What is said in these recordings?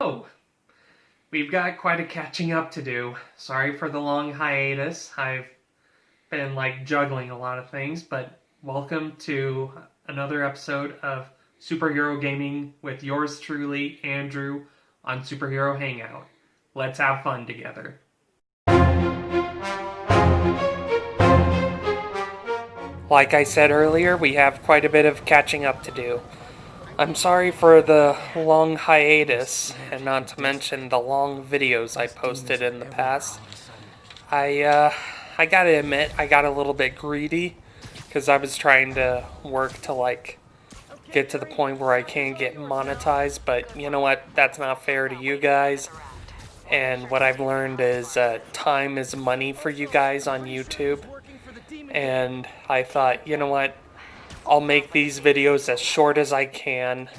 Oh, we've got quite a catching up to do. Sorry for the long hiatus. I've been juggling a lot of things, but welcome to another episode of Superhero Gaming with yours truly, Andrew, on Superhero Hangout. Let's have fun together. Like I said earlier, we have quite a bit of catching up to do. I'm sorry for the long hiatus, and not to mention the long videos I posted in the past. I gotta admit, I got a little bit greedy, because I was trying to work to, get to the point where I can get monetized, but you know what? That's not fair to you guys. And what I've learned is time is money for you guys on YouTube. And I thought, you know what? I'll make these videos as short as I can.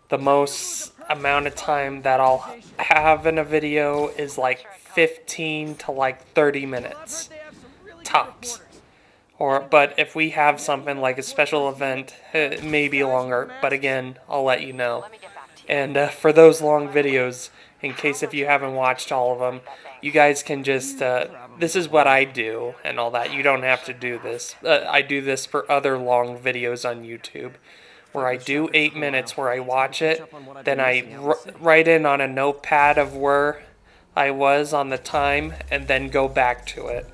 The most amount of time that I'll have in a video is 15 to 30 minutes tops. But if we have something like a special event, it may be longer, but again, I'll let you know. And for those long videos, in case if you haven't watched all of them, you guys can just, this is what I do and all that. You don't have to do this. I do this for other long videos on YouTube, where I do 8 minutes where I watch it, then I write in on a notepad of where I was on the time, and then go back to it.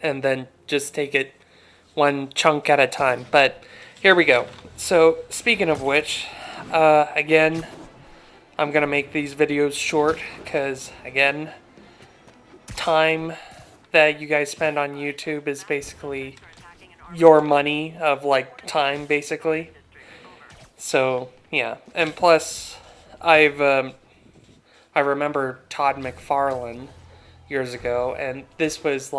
And then just take it one chunk at a time. But here we go. So, speaking of which, again, I'm going to make these videos short because, again, time that you guys spend on YouTube is basically your money of, time, basically. So, yeah. And plus, I remember Todd McFarlane years ago, and this was,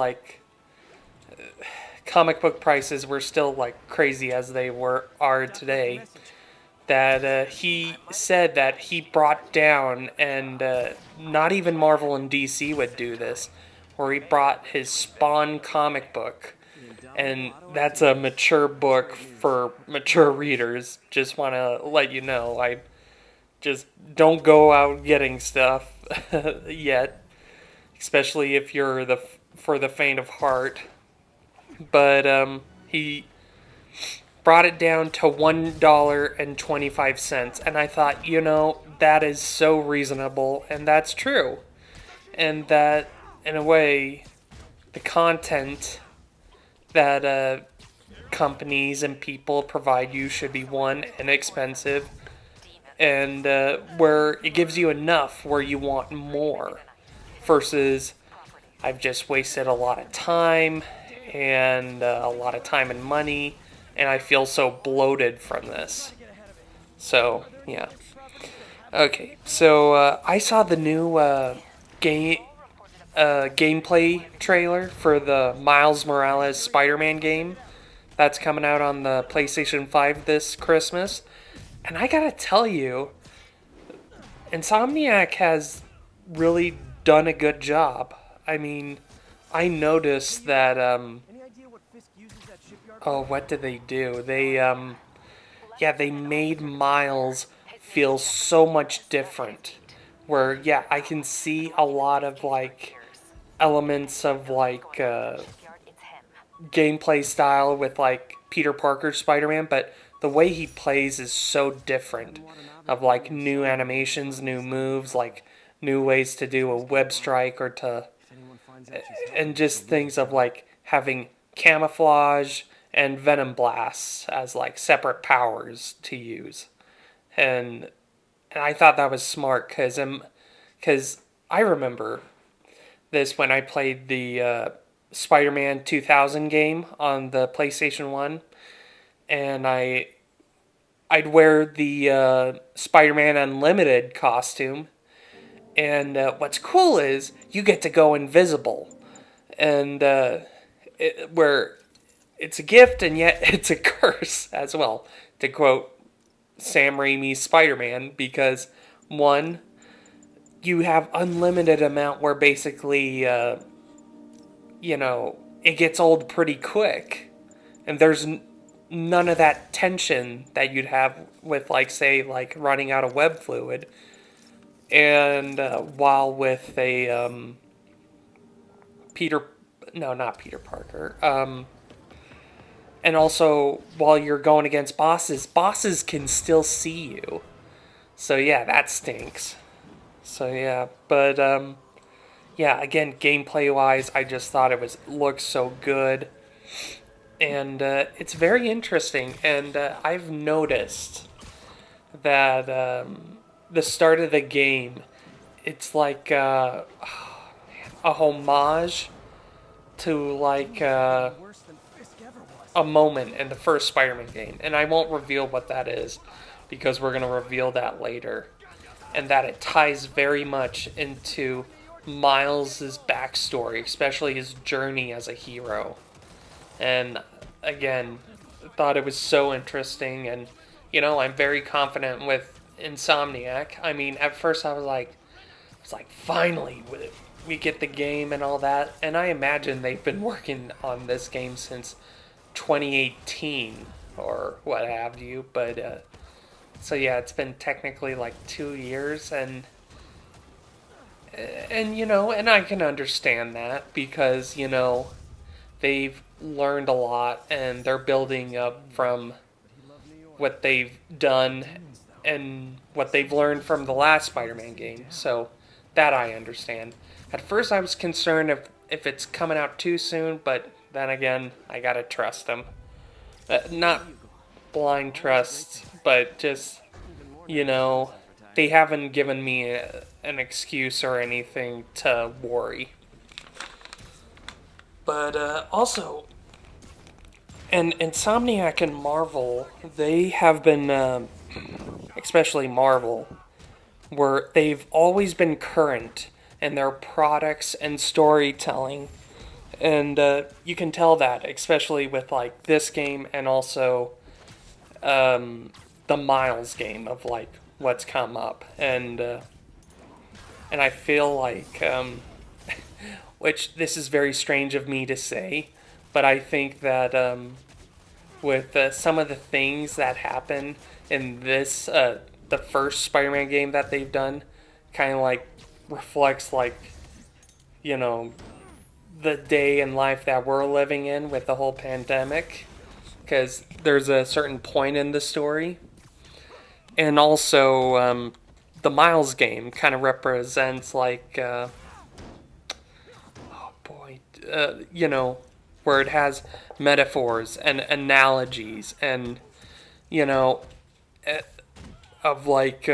comic book prices were still, crazy as they are today. That he said that he brought down, and not even Marvel and DC would do this, where he brought his Spawn comic book, and that's a mature book for mature readers. Just want to let you know, I just don't go out getting stuff yet, especially if you're for the faint of heart. But he brought it down to $1.25. And I thought, that is so reasonable, and that's true. And that, in a way, the content that companies and people provide you should be, one, inexpensive, and where it gives you enough where you want more, versus I've just wasted a lot of time and a lot of time and money, and I feel so bloated from this. So, yeah. Okay, so I saw the new gameplay trailer for the Miles Morales Spider-Man game that's coming out on the PlayStation 5 this Christmas. And I gotta tell you, Insomniac has really done a good job. I mean, I noticed that, oh, what did they do? They made Miles feel so much different. Where, yeah, I can see a lot of, elements of, gameplay style with, Peter Parker's Spider-Man, but the way he plays is so different. Of, new animations, new moves, new ways to do a web strike or to... And just things of, having camouflage and venom blasts as, separate powers to use. And I thought that was smart, because I remember this when I played the Spider-Man 2000 game on the PlayStation 1, and I'd wear the Spider-Man Unlimited costume, and what's cool is you get to go invisible, and where it's a gift and yet it's a curse as well, to quote Sam Raimi's Spider-Man, because one, you have unlimited amount where basically, it gets old pretty quick, and there's none of that tension that you'd have with, say, running out of web fluid. and while with a Peter, no, not Peter Parker, and also while you're going against bosses can still see you. So yeah, that stinks. So yeah, but yeah, again, gameplay wise, I just thought it looked so good, and it's very interesting. And I've noticed that the start of the game, it's like a homage to like a moment in the first Spider-Man game, and I won't reveal what that is because we're gonna reveal that later, and that it ties very much into Miles's backstory, especially his journey as a hero. And again, thought it was so interesting, and I'm very confident with Insomniac. I mean, at first I was like, finally, we get the game and all that. And I imagine they've been working on this game since 2018 or what have you. But so yeah, it's been technically like 2 years, and I can understand that because they've learned a lot and they're building up from what they've done and what they've learned from the last Spider-Man game. So that I understand. At first I was concerned if it's coming out too soon, but then again, I gotta trust them. Not blind trust, but just, they haven't given me an excuse or anything to worry. But also, and Insomniac and Marvel, they have been, especially Marvel, where they've always been current in their products and storytelling. And you can tell that, especially with like this game and also the Miles game of like what's come up. And I feel like, which this is very strange of me to say, but I think that with some of the things that happen in this, the first Spider-Man game that they've done, kind of like reflects like, the day in life that we're living in with the whole pandemic, because there's a certain point in the story, and also the Miles game kind of represents like, oh boy, where it has metaphors and analogies and you know eh, of like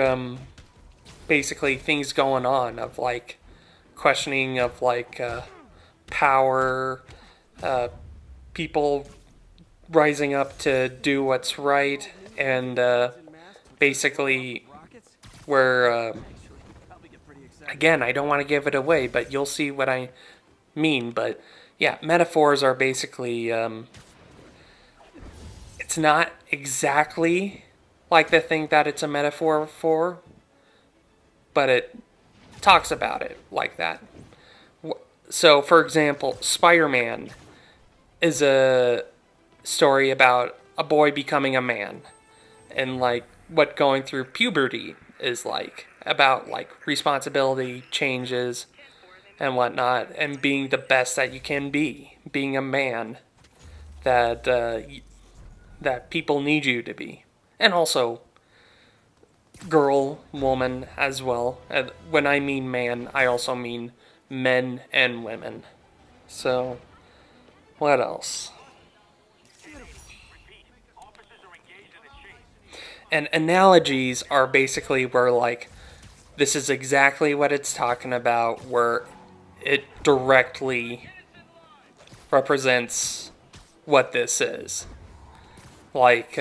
basically things going on of like questioning of like power, uh, people rising up to do what's right, and basically where again, I don't want to give it away, but you'll see what I mean. But yeah, metaphors are basically it's not exactly like the thing that it's a metaphor for, but it talks about it like that. So, for example, Spider-Man is a story about a boy becoming a man and like what going through puberty is like about like responsibility changes and whatnot, and being the best that you can be, being a man that that people need you to be, and also girl, woman as well. And when I mean man, I also mean men and women. So, what else? And analogies are basically where, like, this is exactly what it's talking about, where it directly represents what this is. Like,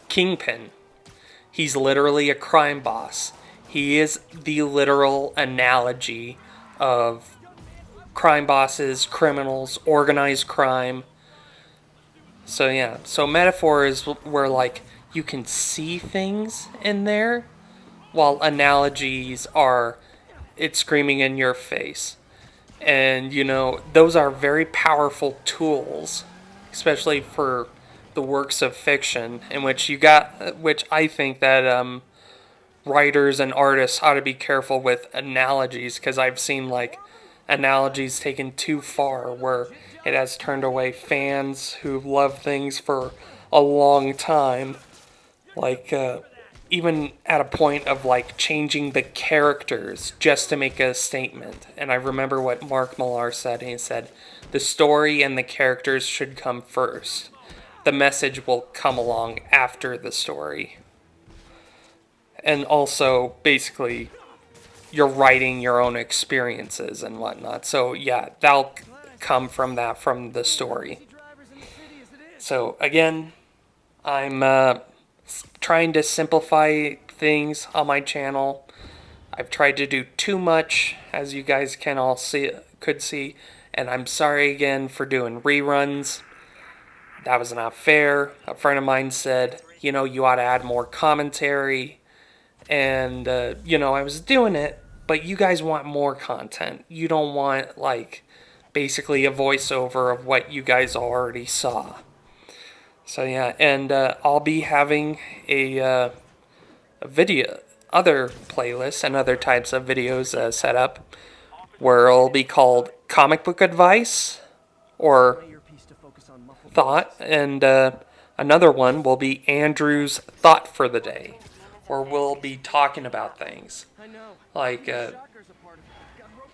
Kingpin. He's literally a crime boss. He is the literal analogy of crime bosses, criminals, organized crime. So yeah, so metaphor is where like you can see things in there, while analogies are it's screaming in your face. And those are very powerful tools, especially for the works of fiction in which you got, which I think that writers and artists ought to be careful with analogies, because I've seen like analogies taken too far where it has turned away fans who love things for a long time, like even at a point of like changing the characters just to make a statement. And I remember what Mark Millar said. He said the story and the characters should come first. The message will come along after the story. And also, basically, you're writing your own experiences and whatnot. So yeah, that'll come from that, from the story. So again, I'm trying to simplify things on my channel. I've tried to do too much, as you guys could see, and I'm sorry again for doing reruns. That was not fair. A friend of mine said, you know, you ought to add more commentary, and you know, I was doing it, but you guys want more content. You don't want like basically a voiceover of what you guys already saw. So yeah, and I'll be having a video, other playlists and other types of videos set up, where it'll be called Comic Book Advice or Thought, and another one will be Andrew's Thought for the Day, where we'll be talking about things like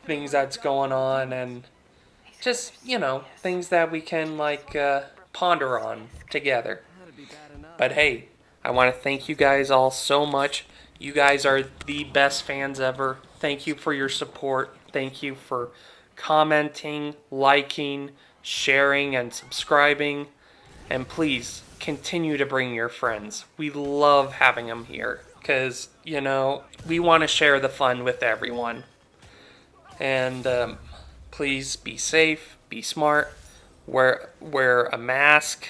things that's going on, and just, you know, things that we can like ponder on together. But hey, I want to thank you guys all so much. You guys are the best fans ever. Thank you for your support. Thank you for commenting, liking, sharing, and subscribing. And please continue to bring your friends. We love having them here because, you know, we want to share the fun with everyone. And please be safe, be smart, wear a mask,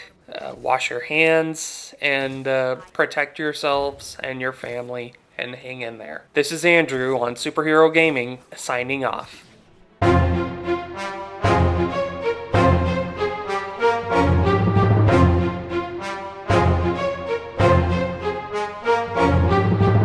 wash your hands, and protect yourselves and your family, and hang in there. This is Andrew on Superhero Gaming, signing off.